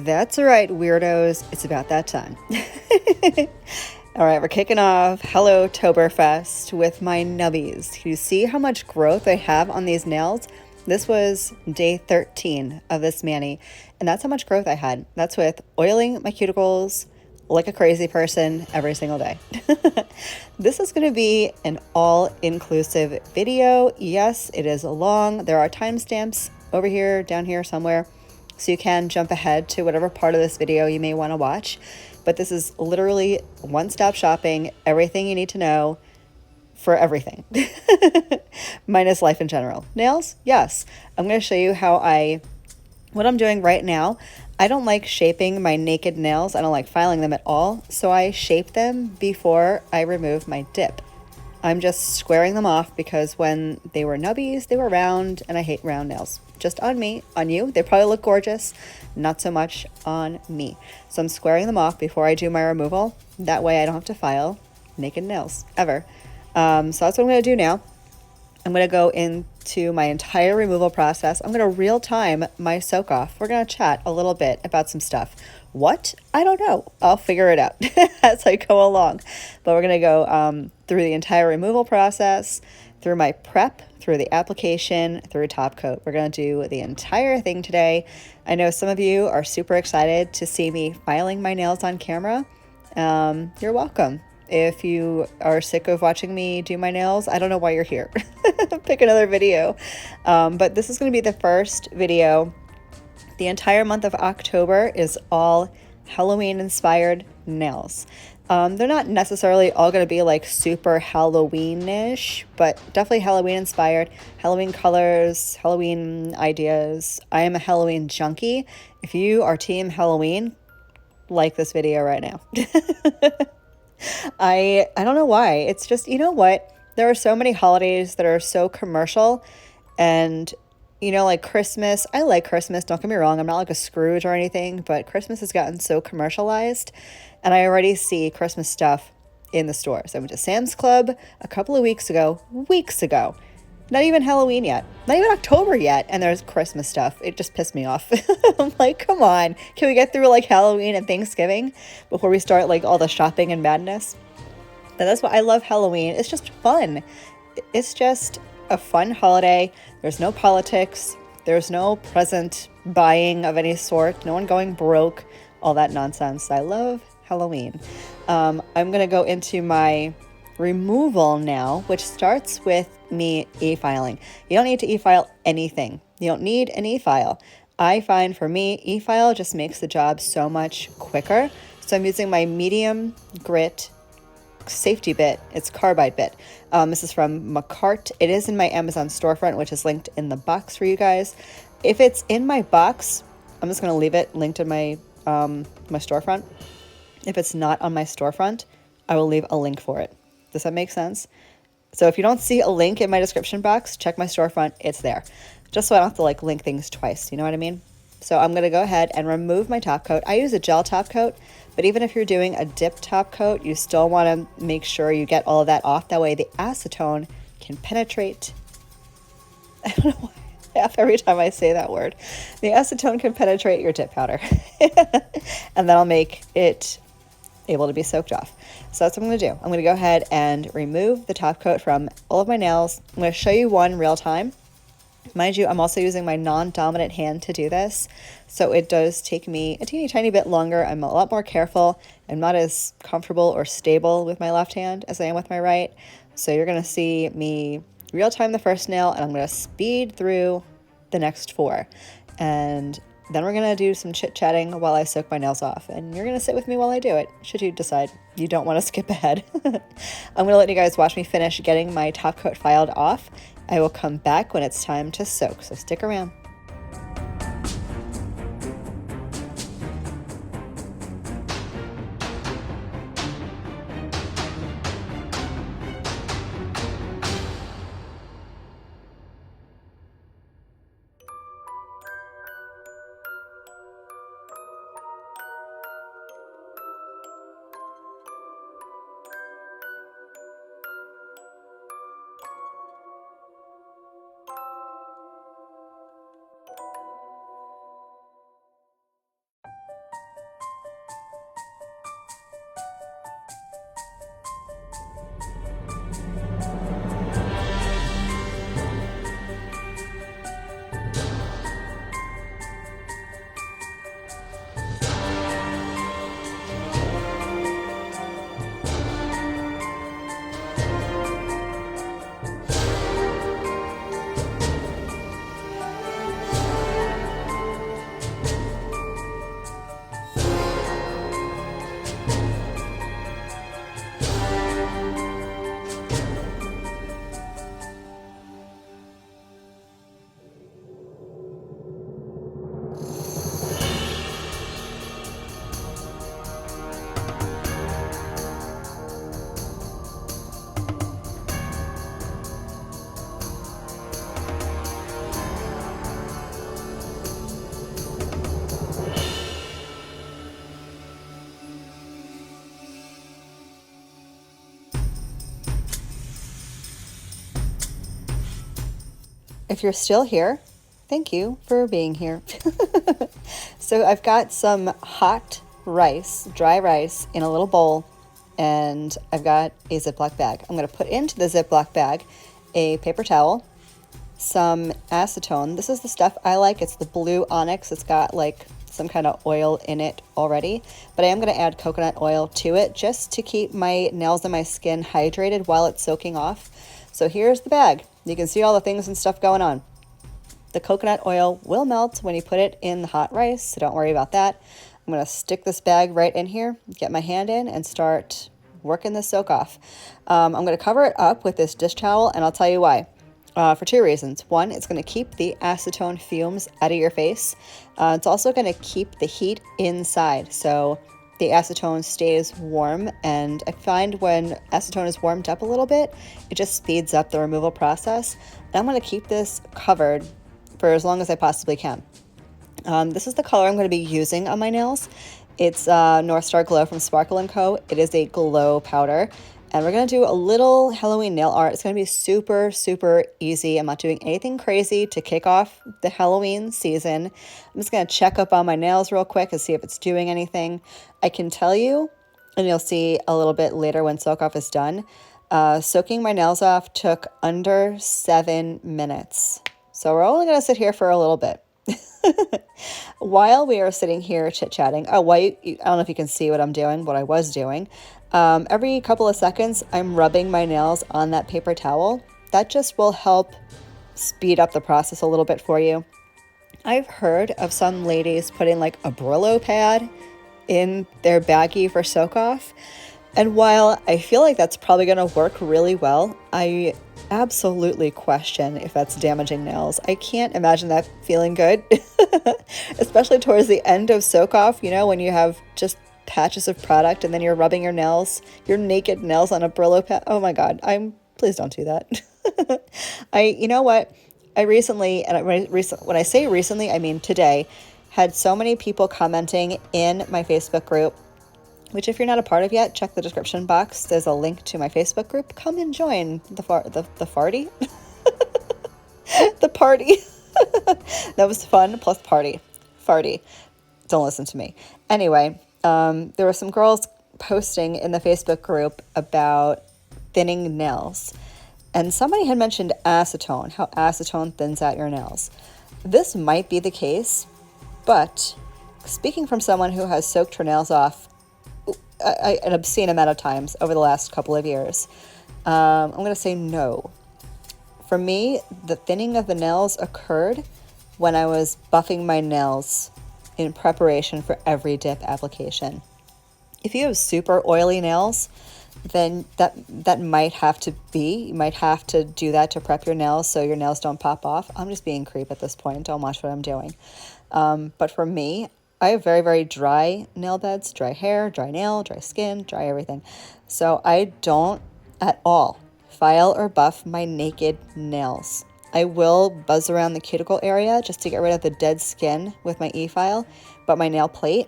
That's right, weirdos. It's about that time. All right, we're kicking off Hello Toberfest with my nubbies. Can you see how much growth I have on these nails? This was day 13 of this mani, and that's how much growth I had. That's with oiling my cuticles like a crazy person every single day. This is going to be an all-inclusive video. Yes, it is long. There are timestamps over here, down here somewhere, so you can jump ahead to whatever part of this video you may want to watch. But this is literally one-stop shopping, everything you need to know for everything, minus life in general. Nails? Yes. I'm going to show you what I'm doing right now. I don't like shaping my naked nails. I don't like filing them at all. So I shape them before I remove my dip. I'm just squaring them off because when they were nubbies, they were round, and I hate round nails. Just on me. On you, they probably look gorgeous. Not so much on me. So I'm squaring them off before I do my removal. That way I don't have to file naked nails, ever. So that's what I'm going to do now. I'm going to go into my entire removal process. I'm going to real time my soak off. We're going to chat a little bit about some stuff. What? I don't know. I'll figure it out as I go along. But we're going to go through the entire removal process, through my prep, through the application, through Topcoat. We're going to do the entire thing today. I know some of you are super excited to see me filing my nails on camera. You're welcome. If you are sick of watching me do my nails, I don't know why you're here. Pick another video. But this is going to be the first video. The entire month of October is all Halloween-inspired nails. They're not necessarily all going to be like super Halloween-ish, but definitely Halloween-inspired, Halloween colors, Halloween ideas. I am a Halloween junkie. If you are team Halloween, like this video right now. I don't know why. It's just, you know what? There are so many holidays that are so commercial, and like Christmas. I like Christmas. Don't get me wrong. I'm not like a Scrooge or anything, but Christmas has gotten so commercialized, and I already see Christmas stuff in the stores. I went to Sam's Club a couple of weeks ago. Not even Halloween yet. Not even October yet, and there's Christmas stuff. It just pissed me off. I'm like, come on. Can we get through like Halloween and Thanksgiving before we start like all the shopping and madness? But that's why I love Halloween. It's just fun. It's just a fun holiday. There's no politics. There's no present buying of any sort. No one going broke. All that nonsense. I love Halloween. I'm going to go into my removal now, which starts with me e-filing. You don't need to e-file anything. You don't need an e-file. I find for me, e-file just makes the job so much quicker. So I'm using my medium grit safety bit. It's carbide bit. This is from McCart. It is in my Amazon storefront, which is linked in the box for you guys. If it's in my box, I'm just going to leave it linked in my my storefront. If it's not on my storefront, I will leave a link for it. Does that make sense? So if you don't see a link in my description box, check my storefront. It's there. Just so I don't have to like link things twice. You know what I mean? So I'm going to go ahead and remove my top coat. I use a gel top coat, but even if you're doing a dip top coat, you still want to make sure you get all of that off. That way the acetone can penetrate. I don't know why I laugh every time I say that word. The acetone can penetrate your dip powder. And that'll make it able to be soaked off. So that's what I'm going to do. I'm going to go ahead and remove the top coat from all of my nails. I'm going to show you one real time. Mind you, I'm also using my non-dominant hand to do this, so it does take me a teeny tiny bit longer. I'm a lot more careful. I'm not as comfortable or stable with my left hand as I am with my right. So you're going to see me real time the first nail, and I'm going to speed through the next four. And then we're going to do some chit-chatting while I soak my nails off, and you're going to sit with me while I do it, should you decide you don't want to skip ahead. I'm going to let you guys watch me finish getting my top coat filed off. I will come back when it's time to soak, so stick around. If you're still here, thank you for being here. So I've got some hot rice, dry rice, in a little bowl, and I've got a Ziploc bag. I'm going to put into the Ziploc bag a paper towel, some acetone. This is the stuff I like. It's the blue onyx. It's got like some kind of oil in it already, but I am going to add coconut oil to it just to keep my nails and my skin hydrated while it's soaking off. So here's the bag. You can see all the things and stuff going on. The coconut oil will melt when you put it in the hot rice, so don't worry about that. I'm going to stick this bag right in here, get my hand in, and start working the soak off. I'm going to cover it up with this dish towel, and I'll tell you why. For two reasons. One, it's going to keep the acetone fumes out of your face. It's also going to keep the heat inside, so the acetone stays warm, and I find when acetone is warmed up a little bit, it just speeds up the removal process. And I'm going to keep this covered for as long as I possibly can. This is the color I'm going to be using on my nails. It's North Star Glow from Sparkle & Co. It is a glow powder. And we're going to do a little Halloween nail art. It's going to be super, super easy. I'm not doing anything crazy to kick off the Halloween season. I'm just going to check up on my nails real quick and see if it's doing anything. I can tell you, and you'll see a little bit later when soak off is done, soaking my nails off took under 7 minutes. So we're only going to sit here for a little bit. While we are sitting here chit-chatting, I don't know if you can see what I'm doing, what I was doing. Every couple of seconds, I'm rubbing my nails on that paper towel. That just will help speed up the process a little bit for you. I've heard of some ladies putting like a Brillo pad in their baggie for soak off. And while I feel like that's probably going to work really well, I absolutely question if that's damaging nails. I can't imagine that feeling good, especially towards the end of soak off, when you have just patches of product and then you're rubbing your naked nails on a Brillo pad. Oh my God, please don't do that. You know what? I recently, and when I say recently, I mean today, had so many people commenting in my Facebook group, which if you're not a part of yet, check the description box. There's a link to my Facebook group. Come and join the farty. The party. That was fun plus party. Farty. Don't listen to me. Anyway, there were some girls posting in the Facebook group about thinning nails. And somebody had mentioned acetone, how acetone thins out your nails. This might be the case, but speaking from someone who has soaked her nails off an obscene amount of times over the last couple of years, I'm going to say no. For me, the thinning of the nails occurred when I was buffing my nails in preparation for every dip application. If you have super oily nails, then that might have to be, you might have to do that to prep your nails so your nails don't pop off. I'm just being creep at this point. Don't watch what I'm doing. But for me, I have very, very dry nail beds, dry hair, dry nail, dry skin, dry everything. So I don't at all file or buff my naked nails. I will buzz around the cuticle area just to get rid of the dead skin with my e-file, but my nail plate,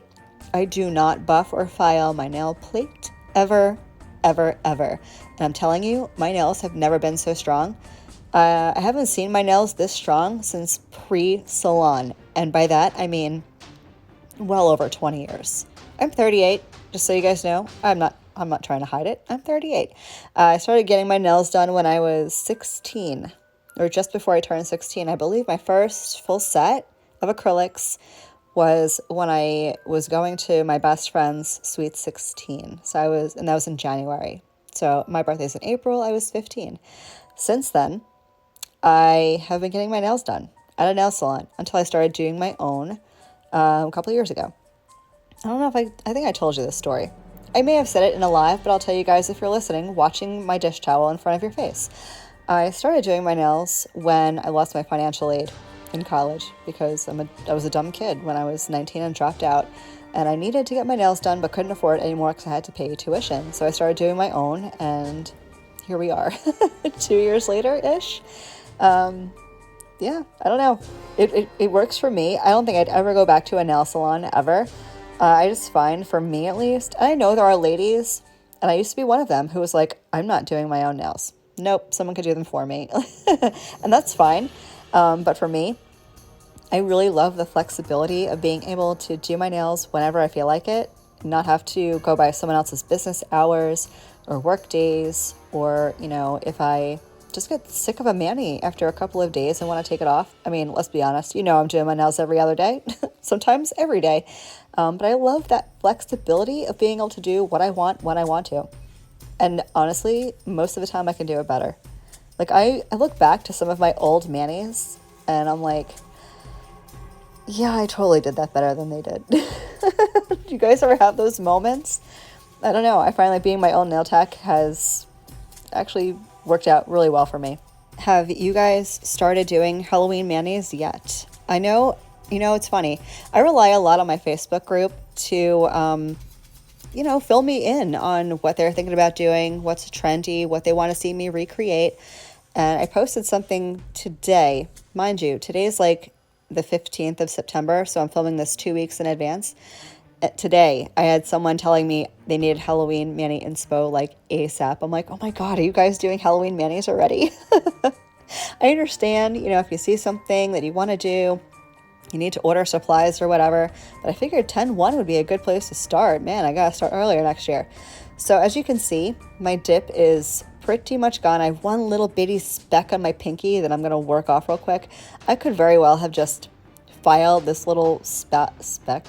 I do not buff or file my nail plate ever, ever, ever. And I'm telling you, my nails have never been so strong. I haven't seen my nails this strong since pre-salon. And by that, I mean well over 20 years. I'm 38, just so you guys know. I'm not trying to hide it. I'm 38. I started getting my nails done when I was 16, or just before I turned 16. I believe my first full set of acrylics was when I was going to my best friend's sweet 16. And that was in January. So my birthday's in April. I was 15. Since then, I have been getting my nails done at a nail salon until I started doing my own a couple of years ago. I don't know if I think I told you this story. I may have said it in a live, but I'll tell you guys if you're listening, watching my dish towel in front of your face. I started doing my nails when I lost my financial aid in college because I was a dumb kid when I was 19 and dropped out, and I needed to get my nails done but couldn't afford it anymore because I had to pay tuition. So I started doing my own, and here we are 2 years later-ish. Yeah, I don't know. It works for me. I don't think I'd ever go back to a nail salon ever. I just find, for me at least, and I know there are ladies, and I used to be one of them, who was like, I'm not doing my own nails. Nope, someone could do them for me. And that's fine. But for me, I really love the flexibility of being able to do my nails whenever I feel like it, not have to go by someone else's business hours or work days, or, if I just get sick of a mani after a couple of days and want to take it off. I mean, let's be honest, I'm doing my nails every other day, sometimes every day. But I love that flexibility of being able to do what I want when I want to. And honestly, most of the time I can do it better. Like I look back to some of my old manis and I'm like, yeah, I totally did that better than they did. Do you guys ever have those moments? I don't know. I find like being my own nail tech has actually worked out really well for me. Have you guys started doing Halloween manis yet? I know, it's funny. I rely a lot on my Facebook group to, fill me in on what they're thinking about doing, what's trendy, what they want to see me recreate. And I posted something today. Mind you, today's like the 15th of September, so I'm filming this 2 weeks in advance. Today, I had someone telling me they needed Halloween mani inspo like ASAP. I'm like, oh my God, are you guys doing Halloween manis already? I understand, if you see something that you want to do, you need to order supplies or whatever, but I figured 10/1 would be a good place to start. Man, I gotta start earlier next year. So as you can see, my dip is pretty much gone. I have one little bitty speck on my pinky that I'm gonna work off real quick. I could very well have just filed this little spot. I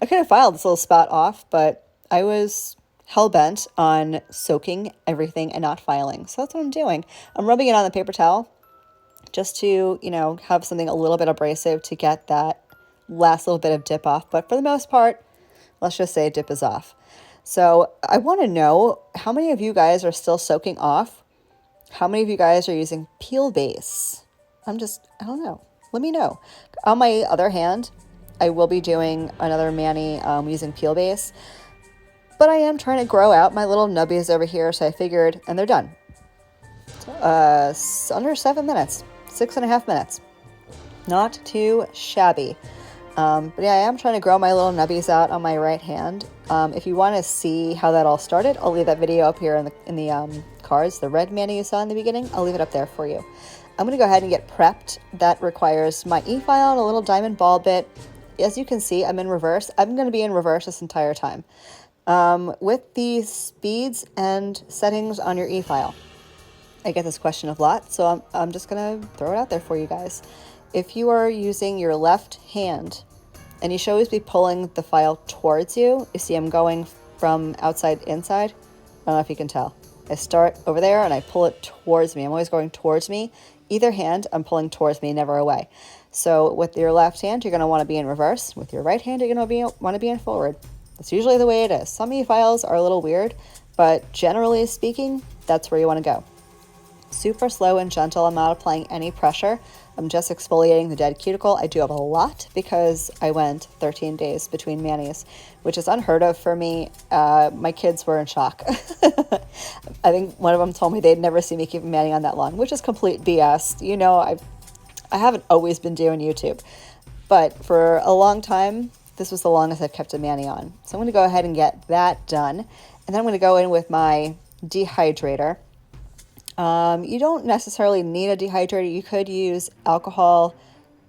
could have filed this little spot off, but I was hell-bent on soaking everything and not filing. So that's what I'm doing. I'm rubbing it on the paper towel just to, have something a little bit abrasive to get that last little bit of dip off. But for the most part, let's just say dip is off. So I want to know how many of you guys are still soaking off? How many of you guys are using peel base? I don't know. Let me know. On my other hand, I will be doing another mani using peel base, but I am trying to grow out my little nubbies over here. So I figured, and they're done. Under 7 minutes, 6.5 minutes. Not too shabby. But yeah, I am trying to grow my little nubbies out on my right hand. If you want to see how that all started, I'll leave that video up here in the cards. The red mani you saw in the beginning, I'll leave it up there for you. I'm going to go ahead and get prepped. That requires my e-file and a little diamond ball bit. As you can see, I'm in reverse. I'm going to be in reverse this entire time. With the speeds and settings on your e-file. I get this question a lot, so I'm just going to throw it out there for you guys. If you are using your left hand, and you should always be pulling the file towards you. You see I'm going from outside inside. I don't know if you can tell. I start over there and I pull it towards me. I'm always going towards me. Either hand, I'm pulling towards me, never away. So with your left hand, you're going to want to be in reverse. With your right hand, you're going to want to be in forward. That's usually the way it is. Some e-files are a little weird, but generally speaking, that's where you want to go. Super slow and gentle. I'm not applying any pressure. I'm just exfoliating the dead cuticle. I do have a lot because I went 13 days between manis, which is unheard of for me. My kids were in shock. I think one of them told me they'd never see me keep a mani on that long, which is complete BS. I haven't always been doing YouTube, but for a long time, this was the longest I've kept a mani on. So I'm going to go ahead and get that done. And then I'm going to go in with my dehydrator. You don't necessarily need a dehydrator. You could use alcohol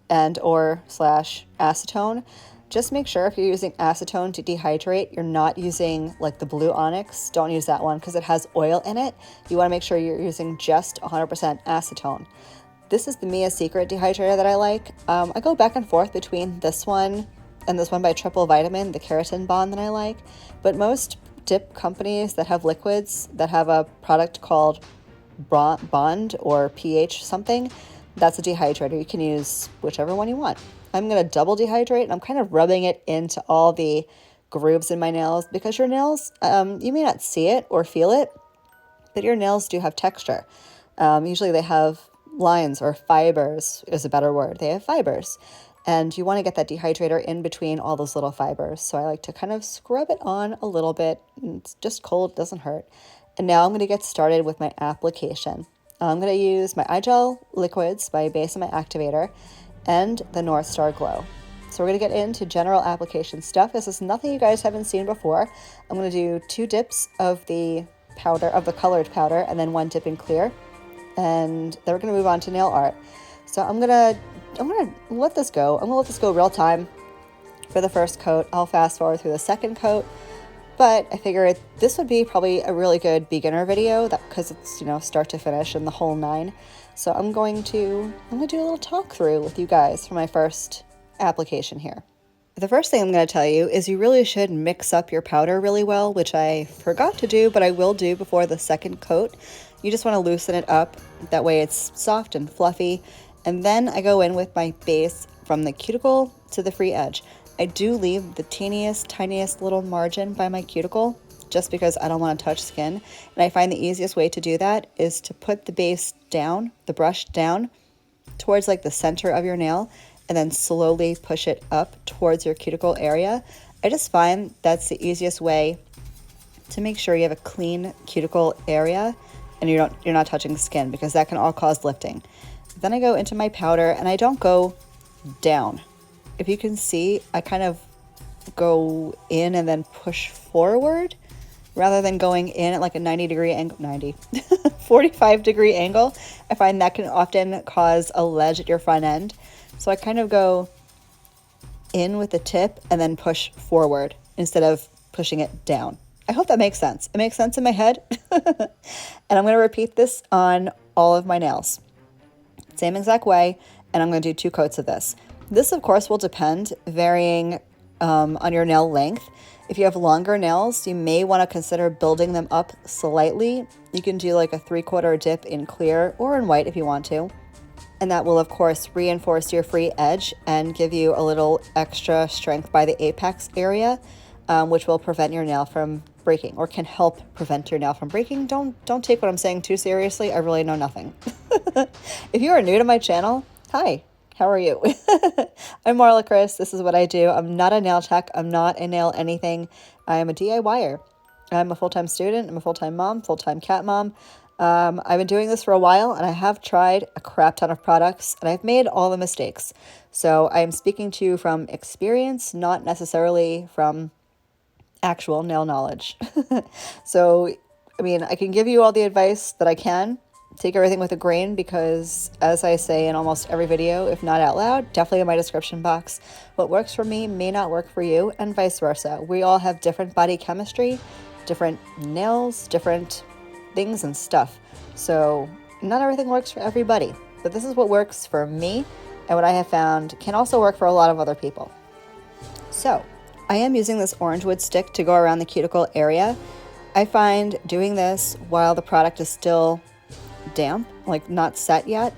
and or / acetone. Just make sure if you're using acetone to dehydrate, you're not using like the blue onyx. Don't use that one because it has oil in it. You want to make sure you're using just 100% acetone. This is the Mia Secret dehydrator that I like. I go back and forth between this one and this one by Triple Vitamin, the keratin bond that I like. But most dip companies that have liquids that have a product called Bond or pH something, that's a dehydrator. You can use whichever one you want. I'm going to double dehydrate, and I'm kind of rubbing it into all the grooves in my nails because your nails, you may not see it or feel it, but your nails do have texture. Usually they have lines or fibers is a better word. They have fibers, and you want to get that dehydrator in between all those little fibers. So I like to kind of scrub it on a little bit. It's just cold, doesn't hurt. And now I'm going to get started with my application. I'm going to use my iGel liquids by base of my activator and the North Star Glow. So we're going to get into general application stuff. This is nothing you guys haven't seen before. I'm going to do 2 dips of the powder, of the colored powder, and then 1 dip in clear. and then we're gonna move on to nail art. So I'm gonna let this go. I'm gonna let this go real time for the first coat. I'll fast forward through the second coat, but I figured this would be probably a really good beginner video because it's, start to finish and the whole nine. So I'm gonna do a little talk through with you guys for my first application here. The first thing I'm going to tell you is you really should mix up your powder really well, which I forgot to do, but I will do before the second coat. You just want to loosen it up. That way it's soft and fluffy. And then I go in with my base from the cuticle to the free edge. I do leave the tiniest little margin by my cuticle just because I don't want to touch skin. And I find the easiest way to do that is to put the base down, the brush down towards like the center of your nail, and then slowly push it up towards your cuticle area. I just find that's the easiest way to make sure you have a clean cuticle area and you're not touching skin, because that can all cause lifting. Then I go into my powder and I don't go down. If you can see, I kind of go in and then push forward rather than going in at like a 45-degree angle. I find that can often cause a ledge at your front end. So I kind of go in with the tip and then push forward instead of pushing it down. I hope that makes sense. It makes sense in my head. And I'm going to repeat this on all of my nails. Same exact way, and I'm going to do 2 coats of this. This, of course, will depend, varying on your nail length. If you have longer nails, you may want to consider building them up slightly. You can do like a 3/4 dip in clear or in white if you want to. And that will, of course, reinforce your free edge and give you a little extra strength by the apex area, which will prevent your nail from breaking, or can help prevent your nail from breaking. Don't take what I'm saying too seriously. I really know nothing. If you are new to my channel, hi, how are you? I'm Marlakris. This is what I do. I'm not a nail tech. I'm not a nail anything. I am a DIYer. I'm a full-time student. I'm a full-time mom, full-time cat mom. I've been doing this for a while, and I have tried a crap ton of products, and I've made all the mistakes. So I am speaking to you from experience, not necessarily from actual nail knowledge. So, I mean, I can give you all the advice that I can. Take everything with a grain, because as I say in almost every video, if not out loud, definitely in my description box, what works for me may not work for you, and vice versa. We all have different body chemistry, different nails, different things and stuff. So not everything works for everybody, but this is what works for me, and what I have found can also work for a lot of other people. So I am using this orange wood stick to go around the cuticle area. I find doing this while the product is still damp, like not set yet,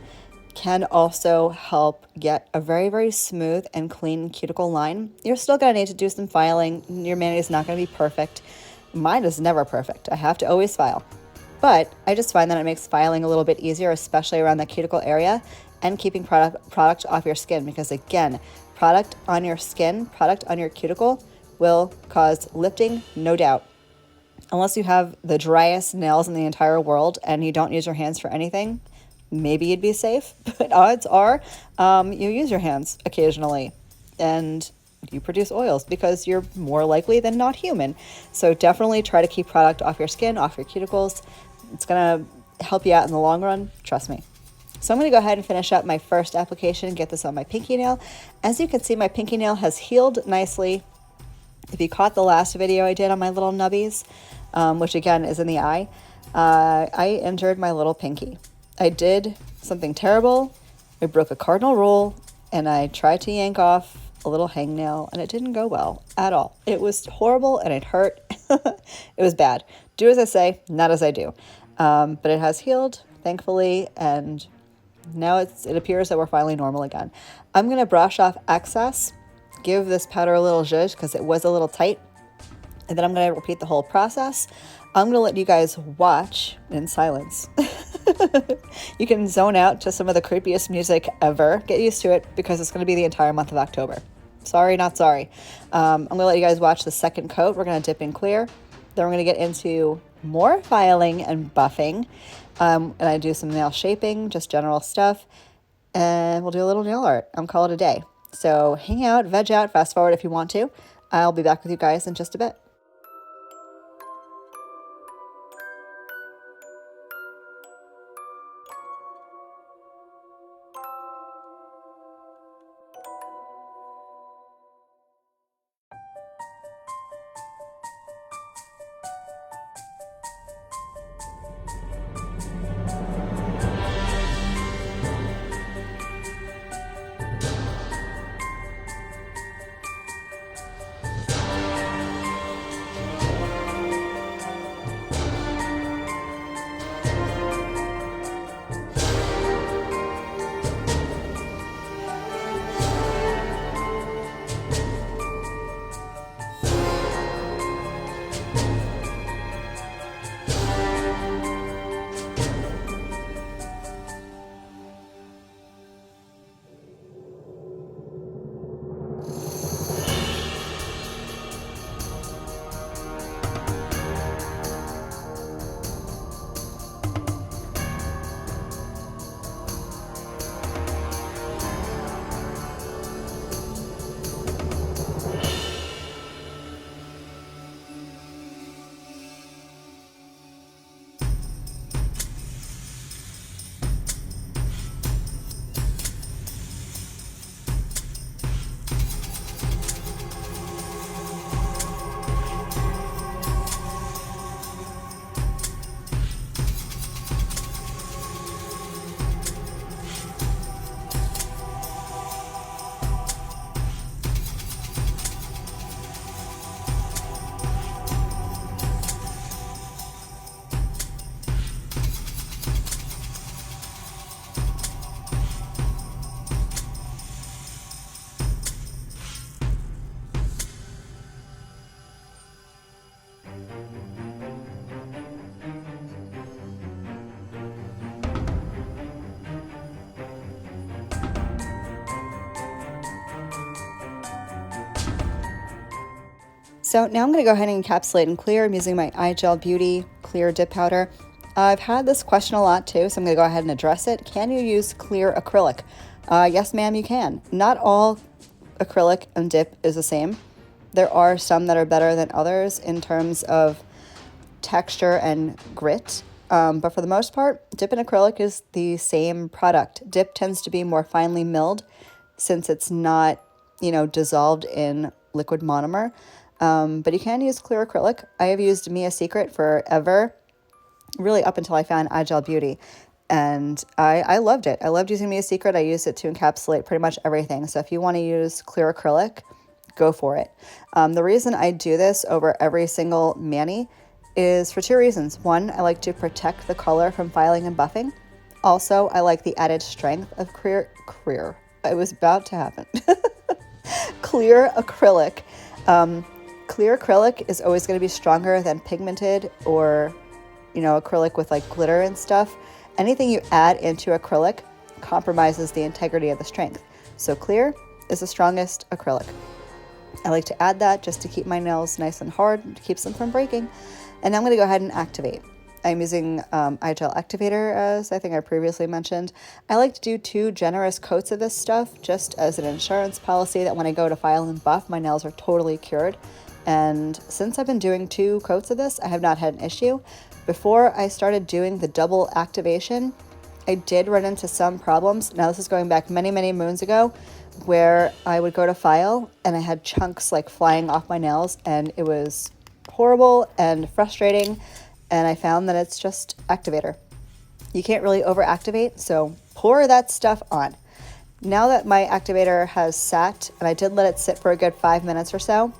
can also help get a very, very smooth and clean cuticle line. You're still going to need to do some filing. Your mani is not going to be perfect. Mine is never perfect. I have to always file. But I just find that it makes filing a little bit easier, especially around the cuticle area, and keeping product off your skin, because again, product on your skin, product on your cuticle will cause lifting, no doubt. Unless you have the driest nails in the entire world and you don't use your hands for anything, maybe you'd be safe. But odds are you use your hands occasionally and you produce oils, because you're more likely than not human. So definitely try to keep product off your skin, off your cuticles. It's going to help you out in the long run. Trust me. So I'm going to go ahead and finish up my first application and get this on my pinky nail. As you can see, my pinky nail has healed nicely. If you caught the last video I did on my little nubbies, which again is in the eye, I injured my little pinky. I did something terrible. I broke a cardinal rule, and I tried to yank off a little hangnail, and it didn't go well at all. It was horrible, and it hurt. It was bad. Do as I say, not as I do. But it has healed, thankfully, and now it appears that we're finally normal again. I'm going to brush off excess, give this powder a little zhuzh because it was a little tight, and then I'm going to repeat the whole process. I'm going to let you guys watch in silence. You can zone out to some of the creepiest music ever. Get used to it, because it's going to be the entire month of October. Sorry, not sorry. I'm going to let you guys watch the second coat. We're going to dip in clear. Then we're going to get into more filing and buffing. And I do some nail shaping, just general stuff. And we'll do a little nail art. I'm call it a day. So hang out, veg out, fast forward if you want to. I'll be back with you guys in just a bit. So now I'm going to go ahead and encapsulate and clear. I'm using my iGel Beauty Clear Dip Powder. I've had this question a lot too, so I'm going to go ahead and address it. Can you use clear acrylic? Yes, ma'am, you can. Not all acrylic and dip is the same. There are some that are better than others in terms of texture and grit. But for the most part, dip and acrylic is the same product. Dip tends to be more finely milled since it's not, dissolved in liquid monomer. But you can use clear acrylic. I have used Mia Secret forever, really up until I found iGel Beauty. And I loved it. I loved using Mia Secret. I used it to encapsulate pretty much everything. So if you want to use clear acrylic, go for it. The reason I do this over every single mani is for two reasons. One, I like to protect the color from filing and buffing. Also, I like the added strength of clear. It was about to happen. Clear acrylic. Clear acrylic is always going to be stronger than pigmented or, acrylic with like glitter and stuff. Anything you add into acrylic compromises the integrity of the strength. So clear is the strongest acrylic. I like to add that just to keep my nails nice and hard, keeps them from breaking. And now I'm going to go ahead and activate. I'm using iGel Activator, as I think I previously mentioned. I like to do 2 generous coats of this stuff just as an insurance policy that when I go to file and buff, my nails are totally cured. And since I've been doing 2 coats of this, I have not had an issue. Before I started doing the double activation, I did run into some problems. Now this is going back many, many moons ago, where I would go to file and I had chunks like flying off my nails, and it was horrible and frustrating. And I found that it's just activator. You can't really over-activate, so pour that stuff on. Now that my activator has sat, and I did let it sit for a good 5 minutes or so,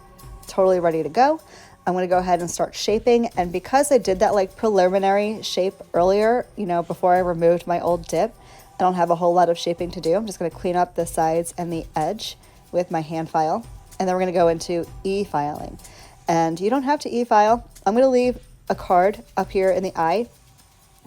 totally ready to go, I'm going to go ahead and start shaping. And because I did that like preliminary shape earlier, before I removed my old dip, I don't have a whole lot of shaping to do. I'm just going to clean up the sides and the edge with my hand file. And then we're going to go into e-filing. And you don't have to e-file. I'm going to leave a card up here in the eye.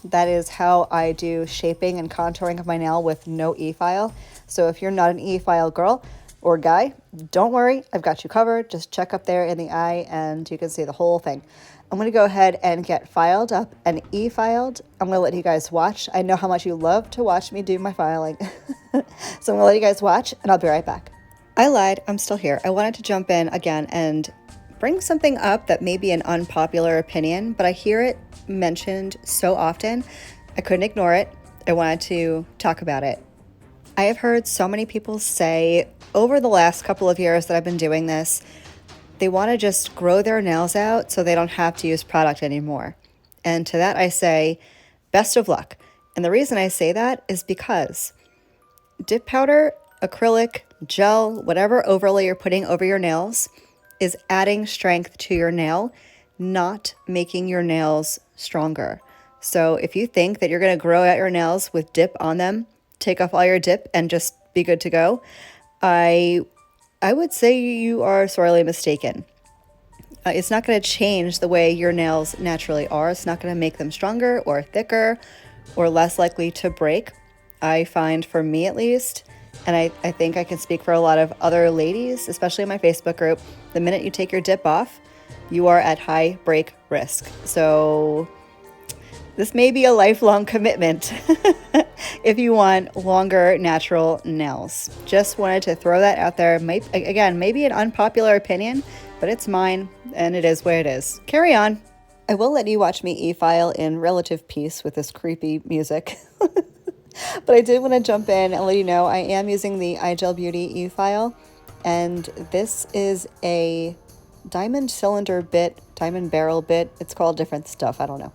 That is how I do shaping and contouring of my nail with no e-file. So if you're not an e-file girl or guy, don't worry, I've got you covered. Just check up there in the eye and you can see the whole thing. I'm going to go ahead and get filed up and e-filed. I'm going to let you guys watch. I know how much you love to watch me do my filing. So I'm going to let you guys watch and I'll be right back. I lied, I'm still here. I wanted to jump in again and bring something up that may be an unpopular opinion, but I hear it mentioned so often, I couldn't ignore it. I wanted to talk about it. I have heard so many people say over the last couple of years that I've been doing this, they want to just grow their nails out so they don't have to use product anymore. And to that I say, best of luck. And the reason I say that is because dip powder, acrylic, gel, whatever overlay you're putting over your nails is adding strength to your nail, not making your nails stronger. So if you think that you're going to grow out your nails with dip on them, take off all your dip and just be good to go, I would say you are sorely mistaken. It's not going to change the way your nails naturally are. It's not going to make them stronger or thicker or less likely to break. I find, for me at least, and I think I can speak for a lot of other ladies, especially in my Facebook group, the minute you take your dip off, you are at high break risk. So this may be a lifelong commitment if you want longer natural nails. Just wanted to throw that out there. Maybe an unpopular opinion, but it's mine and it is what it is. Carry on. I will let you watch me e-file in relative peace with this creepy music. But I did want to jump in and let you know I am using the iGel Beauty e-file, and this is a diamond cylinder bit, diamond barrel bit. It's called different stuff, I don't know.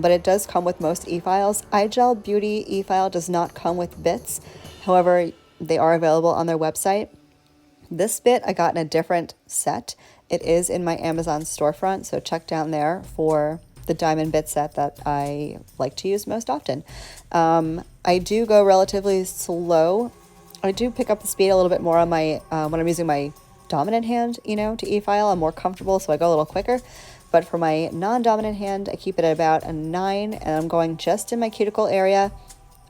But it does come with most e-files. iGel Beauty e-file does not come with bits. However, they are available on their website. This bit I got in a different set. It is in my Amazon storefront, so check down there for the diamond bit set that I like to use most often. I do go relatively slow. I do pick up the speed a little bit more on my when I'm using my dominant hand, to e-file. I'm more comfortable, so I go a little quicker. But for my non-dominant hand, I keep it at about a 9, and I'm going just in my cuticle area,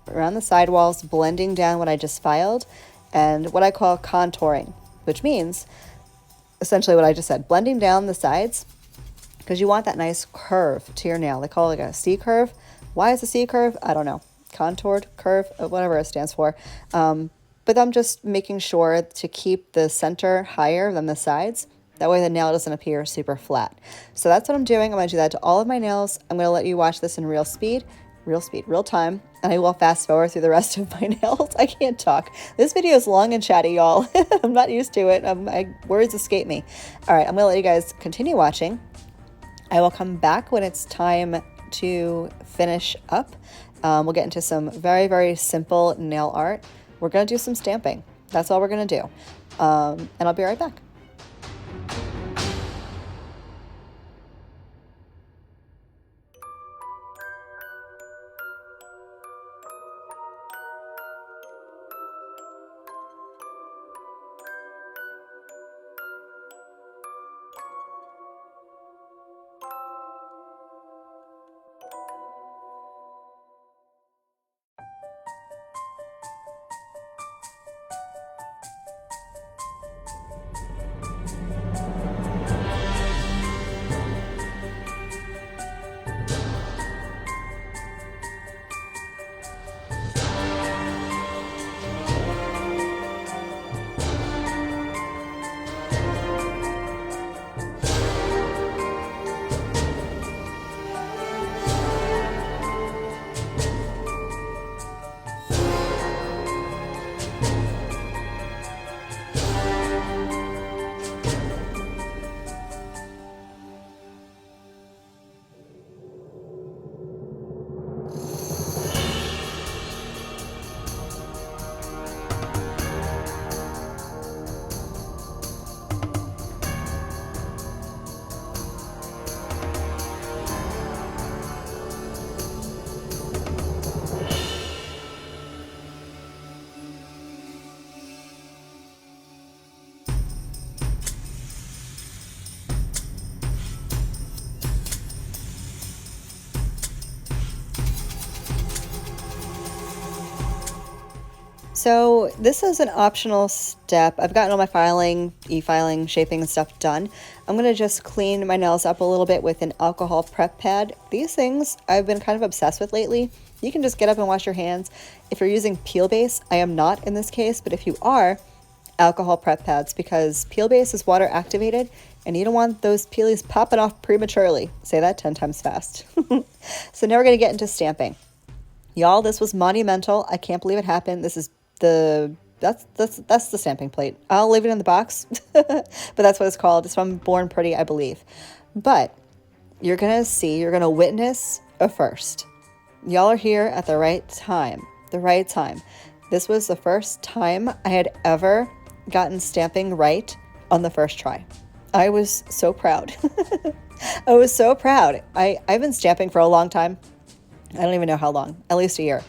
around the sidewalls, blending down what I just filed, and what I call contouring, which means essentially what I just said, blending down the sides because you want that nice curve to your nail. They call it like a C curve. Why is a C curve? I don't know. Contoured curve, whatever it stands for. But I'm just making sure to keep the center higher than the sides. That way the nail doesn't appear super flat. So that's what I'm doing. I'm going to do that to all of my nails. I'm going to let you watch this in real time. And I will fast forward through the rest of my nails. I can't talk. This video is long and chatty, y'all. I'm not used to it. My words escape me. All right, I'm going to let you guys continue watching. I will come back when it's time to finish up. We'll get into some very, very simple nail art. We're going to do some stamping. That's all we're going to do. And I'll be right back. So this is an optional step. I've gotten all my filing, e-filing, shaping and stuff done. I'm going to just clean my nails up a little bit with an alcohol prep pad. These things I've been kind of obsessed with lately. You can just get up and wash your hands. If you're using peel base, I am not in this case, but if you are, alcohol prep pads, because peel base is water activated and you don't want those peelies popping off prematurely. Say that 10 times fast. So now we're going to get into stamping. Y'all, this was monumental. I can't believe it happened. This is that's the stamping plate. I'll leave it in the box, but that's what it's called. It's from Born Pretty, I believe. But you're gonna witness a first. Y'all are here at the right time. This was the first time I had ever gotten stamping right on the first try. I was so proud. I was so proud. I've been stamping for a long time. I don't even know how long, at least a year.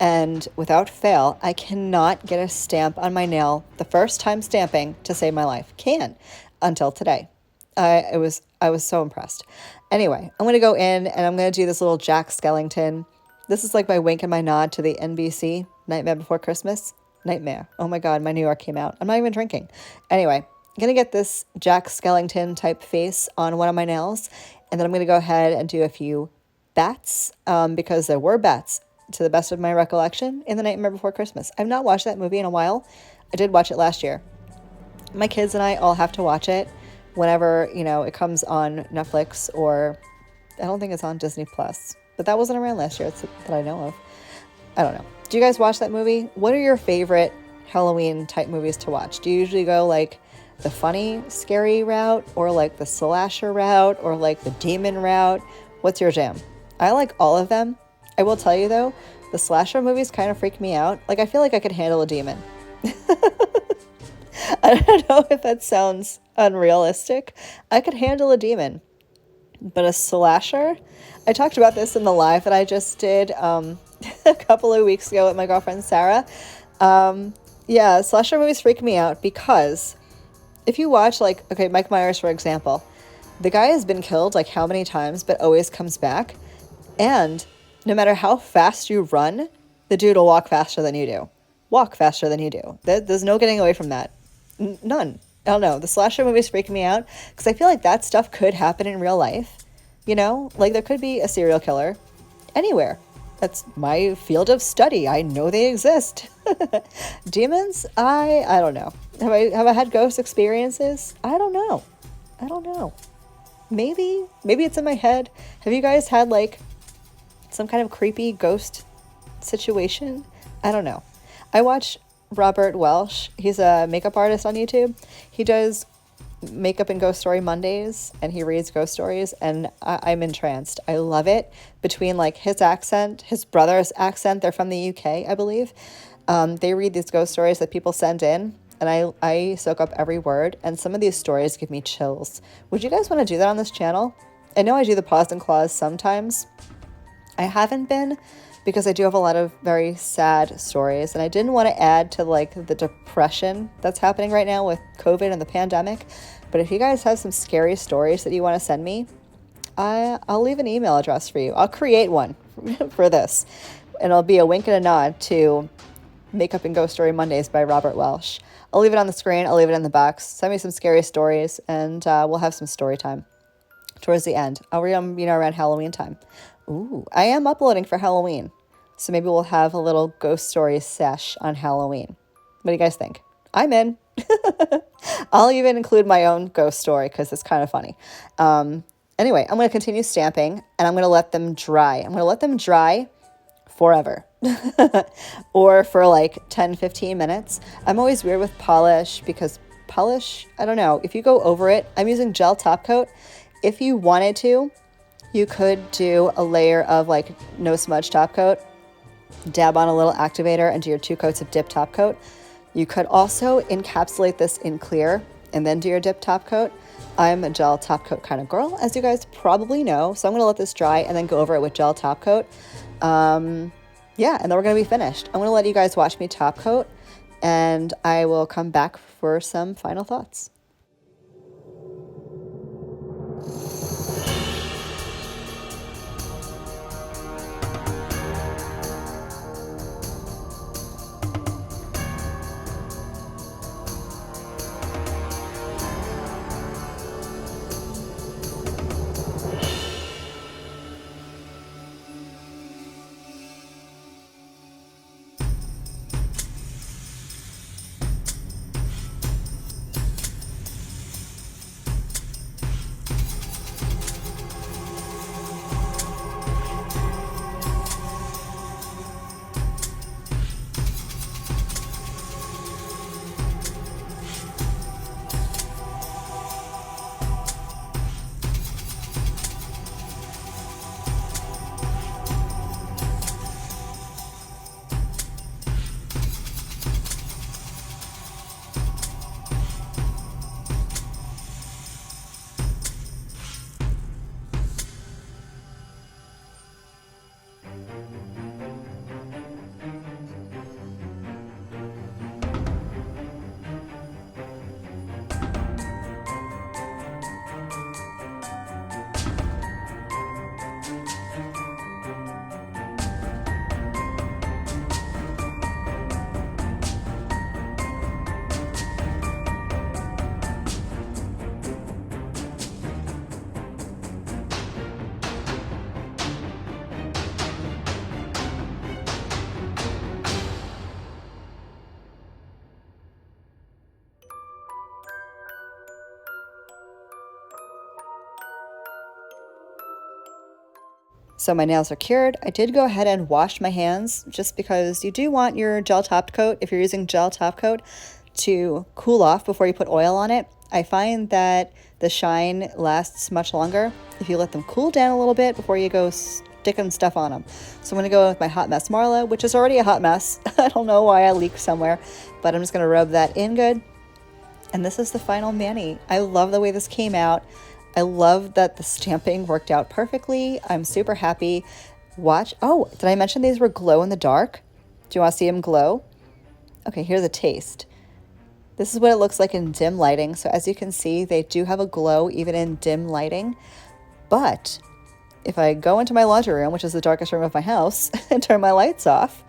And without fail, I cannot get a stamp on my nail the first time stamping to save my life. Until today. I was so impressed. Anyway, I'm going to go in and I'm going to do this little Jack Skellington. This is like my wink and my nod to the NBC, Nightmare Before Christmas. Nightmare. Oh my God, my New York came out. I'm not even drinking. Anyway, I'm going to get this Jack Skellington type face on one of my nails. And then I'm going to go ahead and do a few bats, because there were bats, to the best of my recollection, in The Nightmare Before Christmas. I've not watched that movie in a while. I did watch it last year. My kids and I all have to watch it whenever, it comes on Netflix, or I don't think it's on Disney Plus, but that wasn't around last year that I know of. I don't know. Do you guys watch that movie? What are your favorite Halloween type movies to watch? Do you usually go like the funny, scary route, or like the slasher route, or like the demon route? What's your jam? I like all of them. I will tell you though, the slasher movies kind of freak me out. Like, I feel like I could handle a demon. I don't know if that sounds unrealistic. I could handle a demon. But a slasher? I talked about this in the live that I just did a couple of weeks ago with my girlfriend Sarah. Yeah, slasher movies freak me out because if you watch, Mike Myers, for example, the guy has been killed like how many times, but always comes back. And no matter how fast you run, the dude will walk faster than you do. There's no getting away from that. None. I don't know. The slasher movies freak me out because I feel like that stuff could happen in real life. You know, like there could be a serial killer anywhere. That's my field of study. I know they exist. Demons? I don't know. Have I had ghost experiences? I don't know. I don't know. Maybe it's in my head. Have you guys had like some kind of creepy ghost situation? I don't know. I watch Robert Welsh. He's a makeup artist on YouTube. He does makeup and ghost story Mondays, and he reads ghost stories, and I'm entranced. I love it. Between like his accent, his brother's accent, they're from the UK, I believe. They read these ghost stories that people send in, and I soak up every word, and some of these stories give me chills. Would you guys want to do that on this channel? I know I do the Paws and Claws sometimes. I haven't been because I do have a lot of very sad stories, and I didn't want to add to like the depression that's happening right now with COVID and the pandemic. But if you guys have some scary stories that you want to send me, I'll leave an email address for you. I'll create one for this, and it'll be a wink and a nod to Makeup and Ghost Story Mondays by Robert Welsh. I'll leave it on the screen. I'll leave it in the box. Send me some scary stories, and we'll have some story time towards the end. I'll read them, around Halloween time. Ooh, I am uploading for Halloween, so maybe we'll have a little ghost story sesh on Halloween. What do you guys think? I'm in. I'll even include my own ghost story because it's kind of funny. Anyway, I'm going to continue stamping, and I'm going to let them dry. I'm going to let them dry forever or for like 10-15 minutes. I'm always weird with polish because polish, I don't know, if you go over it, I'm using gel top coat. If you wanted to, you could do a layer of like no smudge top coat, dab on a little activator, and do your 2 coats of dip top coat. You could also encapsulate this in clear and then do your dip top coat. I'm a gel top coat kind of girl, as you guys probably know. So I'm going to let this dry and then go over it with gel top coat. Yeah, and then we're going to be finished. I'm going to let you guys watch me top coat, and I will come back for some final thoughts. So my nails are cured. I did go ahead and wash my hands just because you do want your gel top coat, if you're using gel top coat, to cool off before you put oil on it. I find that the shine lasts much longer if you let them cool down a little bit before you go sticking stuff on them. So I'm going to go with my Hot Mess Marla, which is already a hot mess. I don't know why I leaked somewhere, but I'm just going to rub that in good. And this is the final mani. I love the way this came out. I love that the stamping worked out perfectly. I'm super happy. Watch. Oh, did I mention these were glow in the dark? Do you want to see them glow? Okay, here's a taste. This is what it looks like in dim lighting. So as you can see, they do have a glow even in dim lighting. But if I go into my laundry room, which is the darkest room of my house, and turn my lights off,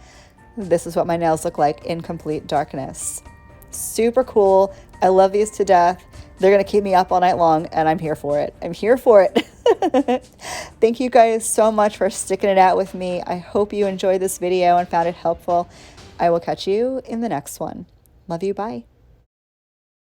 this is what my nails look like in complete darkness. Super cool, I love these to death. They're going to keep me up all night long, and I'm here for it. I'm here for it. Thank you guys so much for sticking it out with me. I hope you enjoyed this video and found it helpful. I will catch you in the next one. Love you. Bye.